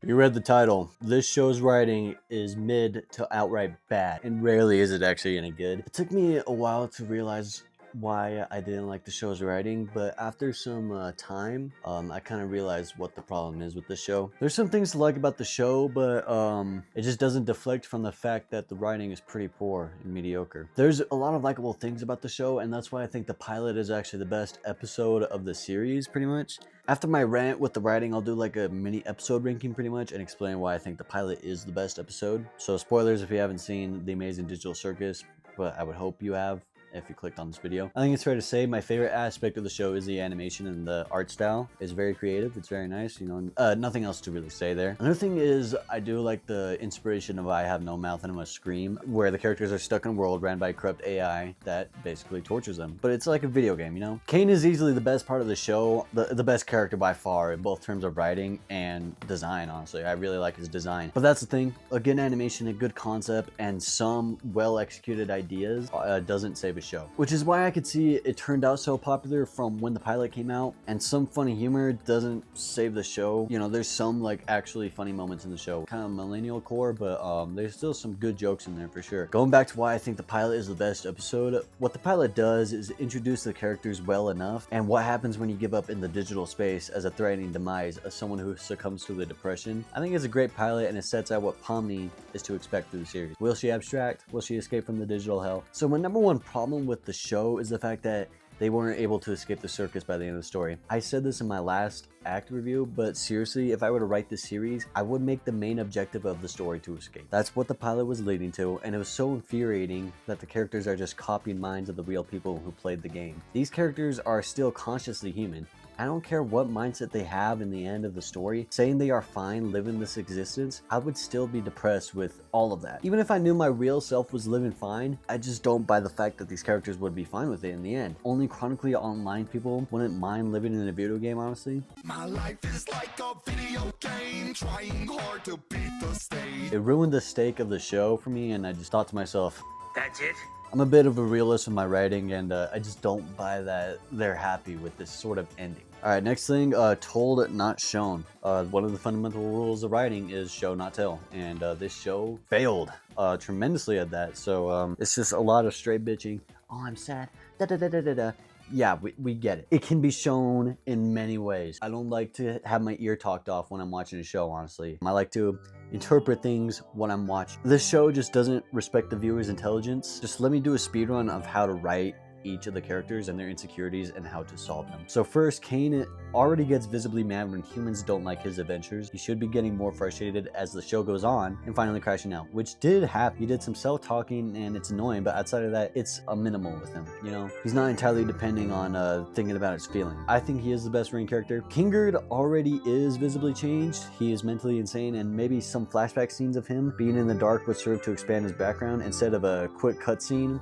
You read the title. This show's writing is mid to outright bad, and rarely is it actually any good. It took me a while to realize why I didn't like the show's writing, but after some time, I kind of realized what the problem is with the show. There's some things to like about the show, but it just doesn't deflect from the fact that the writing is pretty poor and mediocre. There's a lot of likable things about the show, and that's why I think the pilot is actually the best episode of the series, pretty much. After my rant with the writing, I'll do like a mini episode ranking pretty much and explain why I think the pilot is the best episode. So spoilers if you haven't seen the Amazing Digital Circus, but I would hope you have if you clicked on this video. I think it's fair to say my favorite aspect of the show is the animation and the art style. It's very creative, it's very nice, you know, nothing else to really say there. Another thing is I do like the inspiration of I Have No Mouth and I Must Scream, where the characters are stuck in a world ran by corrupt AI that basically tortures them. But it's like a video game, you know? Kane is easily the best part of the show, the best character by far in both terms of writing and design, honestly. I really like his design. But that's the thing, a good animation, a good concept, and some well-executed ideas doesn't save a show. Which is why I could see it turned out so popular from when the pilot came out, and some funny humor doesn't save the show. You know, there's some like actually funny moments in the show, kind of millennial core, but there's still some good jokes in there for sure. Going back to why I think the pilot is the best episode, what the pilot does is introduce the characters well enough, and what happens when you give up in the digital space as a threatening demise of someone who succumbs to the depression. I think it's a great pilot, and it sets out what Pomni is to expect through the series. Will she abstract? Will she escape from the digital hell? So my number one problem with the show is the fact that they weren't able to escape the circus by the end of the story. I said this in my last act review, but seriously, if I were to write this series, I would make the main objective of the story to escape. That's what the pilot was leading to, and it was so infuriating that the characters are just copying minds of the real people who played the game. These characters are still consciously human. I don't care what mindset they have in the end of the story, saying they are fine living this existence, I would still be depressed with all of that. Even if I knew my real self was living fine, I just don't buy the fact that these characters would be fine with it in the end. Only chronically online people wouldn't mind living in a video game, honestly. My life is like a video game, trying hard to beat the stage. It ruined the stake of the show for me, and I just thought to myself, that's it? I'm a bit of a realist with my writing, and I just don't buy that they're happy with this sort of ending. All right, next thing, told, not shown. One of the fundamental rules of writing is show, not tell, and this show failed tremendously at that. So it's just a lot of straight bitching. Oh, I'm sad. Da da da da da da. Yeah, we get it. It can be shown in many ways. I don't like to have my ear talked off when I'm watching a show, honestly. I like to interpret things when I'm watching. This show just doesn't respect the viewer's intelligence. Just let me do a speedrun of how to write each of the characters and their insecurities and how to solve them. So first, Kane already gets visibly mad when humans don't like his adventures. He should be getting more frustrated as the show goes on and finally crashing out, which did happen. He did some self-talking and it's annoying, but outside of that, it's a minimal with him, you know? He's not entirely depending on thinking about his feelings. I think he is the best written character. Kingard already is visibly changed. He is mentally insane, and maybe some flashback scenes of him being in the dark would serve to expand his background instead of a quick cutscene.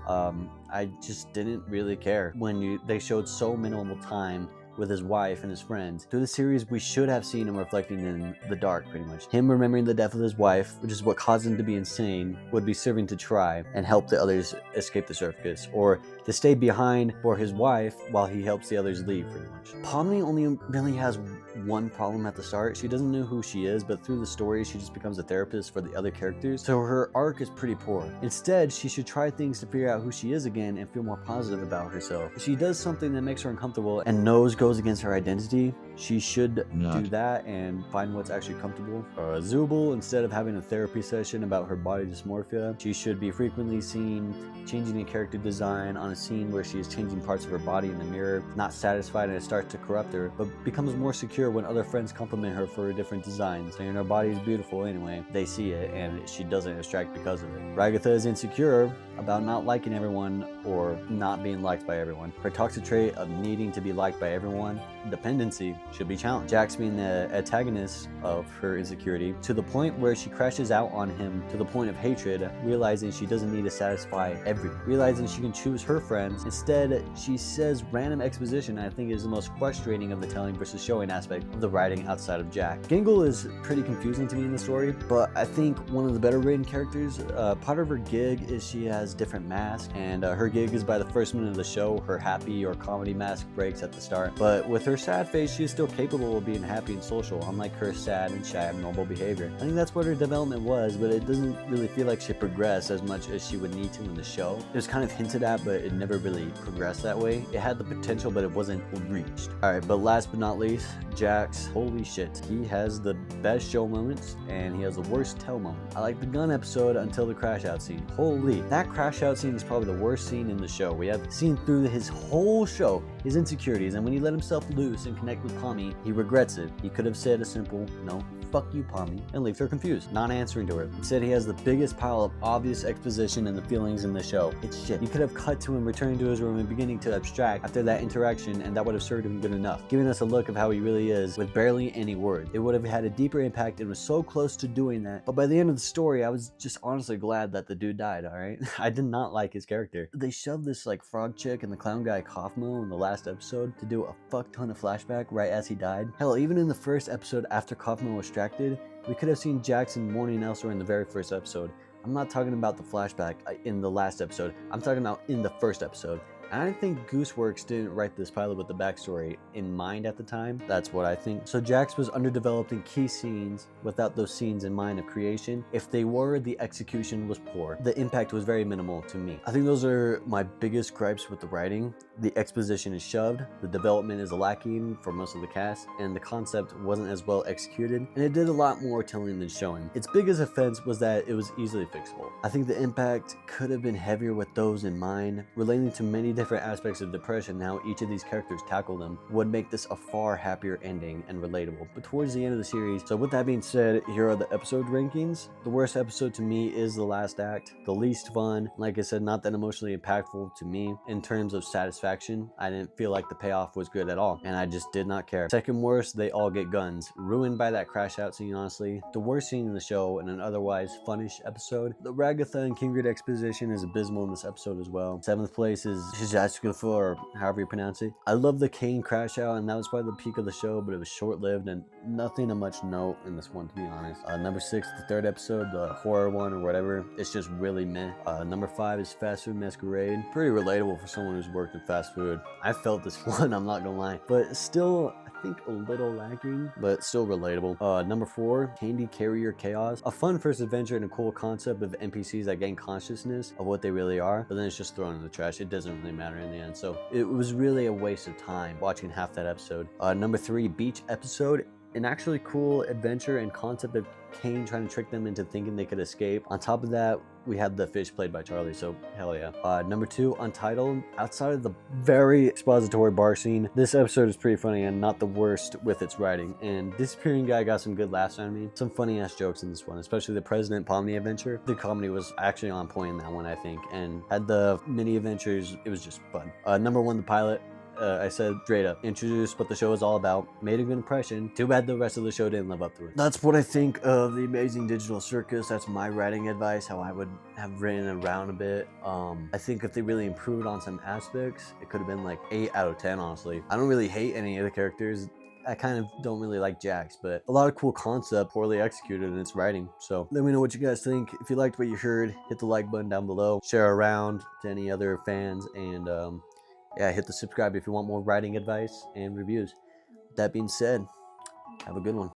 I just didn't really care when they showed so minimal time with his wife and his friends. Through the series, we should have seen him reflecting in the dark, pretty much. Him remembering the death of his wife, which is what caused him to be insane, would be serving to try and help the others escape the circus, or to stay behind for his wife while he helps the others leave, pretty much. Pomni only really has one problem at the start. She doesn't know who she is, but through the story, she just becomes a therapist for the other characters, so her arc is pretty poor. Instead, she should try things to figure out who she is again and feel more positive about herself. If she does something that makes her uncomfortable and knows goes against her identity, she should do that and find what's actually comfortable. Zubul, instead of having a therapy session about her body dysmorphia, she should be frequently seen changing a character design on a scene where she is changing parts of her body in the mirror, not satisfied, and it starts to corrupt her, but becomes more secure when other friends compliment her for her different designs, saying her body is beautiful anyway. They see it, and she doesn't abstract because of it. Ragatha is insecure about not liking everyone or not being liked by everyone. Her toxic trait of needing to be liked by everyone, dependency, should be challenged. Jax being the antagonist of her insecurity to the point where she crashes out on him to the point of hatred, realizing she doesn't need to satisfy everyone, realizing she can choose her friends. Instead, she says random exposition. I think is the most frustrating of the telling versus showing aspect of the writing outside of Jack. Gingle is pretty confusing to me in the story, but I think one of the better written characters. Part of her gig is she has different masks, and her gig is by the first minute of the show. Her happy or comedy mask breaks at the start, but with her sad face, she's still capable of being happy and social, unlike her sad and shy abnormal behavior. I think that's what her development was, but it doesn't really feel like she progressed as much as she would need to in the show. It was kind of hinted at, but it never really progressed that way. It had the potential, but it wasn't reached. Alright, but last but not least, Jax. Holy shit. He has the best show moments, and he has the worst tell moment. I like the gun episode until the crash out scene. Holy, that crash out scene is probably the worst scene in the show. We have seen through his whole show his insecurities, and when he let himself loose and connect with Pommy, he regrets it. He could have said a simple, no, fuck you, Pommy, and leave her confused, not answering to her. Instead, he has the biggest pile of obvious exposition and the feelings in the show. It's shit. You could have cut to him returning to his room and beginning to abstract after that interaction, and that would have served him good enough, giving us a look of how he really is with barely any words. It would have had a deeper impact and was so close to doing that. But by the end of the story, I was just honestly glad that the dude died, alright? I did not like his character. They shoved this like frog chick and the clown guy Kaufmo in the last episode to do a fuck ton of flashback right as he died. Hell, even in the first episode after Kaufmo was extracted, we could have seen Jackson mourning elsewhere in the very first episode. I'm not talking about the flashback in the last episode. I'm talking about in the first episode. I think Gooseworx didn't write this pilot with the backstory in mind at the time. That's what I think. So Jax was underdeveloped in key scenes without those scenes in mind of creation. If they were, the execution was poor. The impact was very minimal to me. I think those are my biggest gripes with the writing. The exposition is shoved, the development is lacking for most of the cast, and the concept wasn't as well executed, and it did a lot more telling than showing. Its biggest offense was that it was easily fixable. I think the impact could have been heavier with those in mind, relating to many different aspects of depression. How each of these characters tackle them would make this a far happier ending and relatable. But towards the end of the series, so with that being said, here are the episode rankings. The worst episode to me is the last act. The least fun, like I said, not that emotionally impactful to me in terms of satisfaction. I didn't feel like the payoff was good at all, and I just did not care. Second worst, they all get guns. Ruined by that crash out scene, honestly. The worst scene in the show in an otherwise funnish episode. The Ragatha and Kingrid exposition is abysmal in this episode as well. Seventh place is Shizatsukufo, or however you pronounce it. I love the Kane crash out, and that was probably the peak of the show, but it was short-lived and nothing of much note in this one, to be honest. Number 6, the third episode, the horror one or whatever, it's just really meh. Number 5 is Fast Food Masquerade. Pretty relatable for someone who's worked in fast food. I felt this one, I'm not gonna lie, but still, I think a little lacking, but still relatable. Number 4, Candy Carrier Chaos. A fun first adventure and a cool concept of NPCs that gain consciousness of what they really are, but then it's just thrown in the trash. It doesn't really matter in the end, so it was really a waste of time watching half that episode. Number 3, Beach Episode. An actually cool adventure and concept of Kane trying to trick them into thinking they could escape. On top of that, we had the fish played by Charlie, so hell yeah. Number 2, Untitled. Outside of the very expository bar scene, this episode is pretty funny and not the worst with its writing. And Disappearing Guy got some good laughs out of me. Some funny ass jokes in this one, especially the President Pomni adventure. The comedy was actually on point in that one, I think. And had the mini adventures, it was just fun. Number 1, the pilot. I said straight up, introduced what the show is all about, made a good impression. Too bad the rest of the show didn't live up to it. That's what I think of the Amazing Digital Circus. That's my writing advice, how I would have written around a bit. I think if they really improved on some aspects, it could have been like 8 out of 10, honestly. I don't really hate any of the characters. I kind of don't really like Jax, but a lot of cool concept, poorly executed in its writing. So let me know what you guys think. If you liked what you heard, hit the like button down below, share around to any other fans, and yeah, hit the subscribe if you want more writing advice and reviews. With that being said, have a good one.